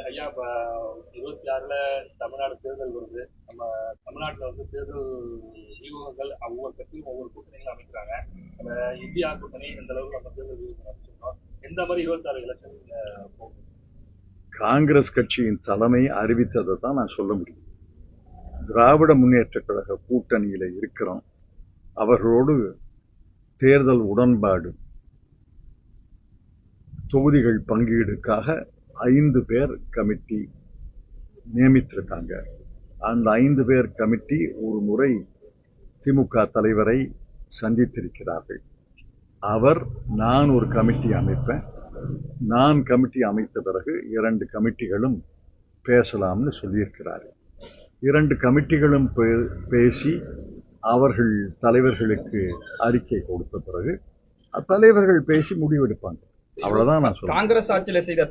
ஐயா, இப்ப 26ல தமிழ்நாடு தேர்தல் வருது. நம்ம தமிழ்நாட்டுல தேர்தல் வியூகங்கள் ஒவ்வொரு கட்சியும் ஒவ்வொரு கூட்டணிகளும் அமைக்கிறாங்க. நம்ம இந்தியா கூட்டணி இந்த அளவுக்கு நம்ம தேர்தல் வியூகம் அமைச்சிருக்கோம். எந்த மாதிரி 26 எலெக்ஷன் போகும்? காங்கிரஸ் கட்சியின் தலைமை அறிவித்ததை தான் நான் சொல்ல முடியும். திராவிட முன்னேற்ற கழக கூட்டணியில இருக்கிறோம். அவர்களோடு தேர்தல் உடன்பாடு, தொகுதிகள் பங்கீடுக்காக 5 பேர் கமிட்டி நியமித்திருக்காங்க. அந்த 5 பேர் கமிட்டி ஒரு முறை திமுக தலைவரை சந்தித்திருக்கிறார்கள். நான் ஒரு கமிட்டி அமைப்பேன், நான் கமிட்டி அமைத்த பிறகு 2 கமிட்டிகளும் பேசலாம்னு சொல்லியிருக்கிறார்கள். 2 கமிட்டிகளும் பேசி அவர்கள் தலைவர்களுக்கு அறிக்கை கொடுத்த பிறகு தலைவர்கள் பேசி முடிவெடுப்பாங்க. அவ்வளவுதான் நான் சொல்றேன். காங்கிரஸ் ஆட்சியில செய்த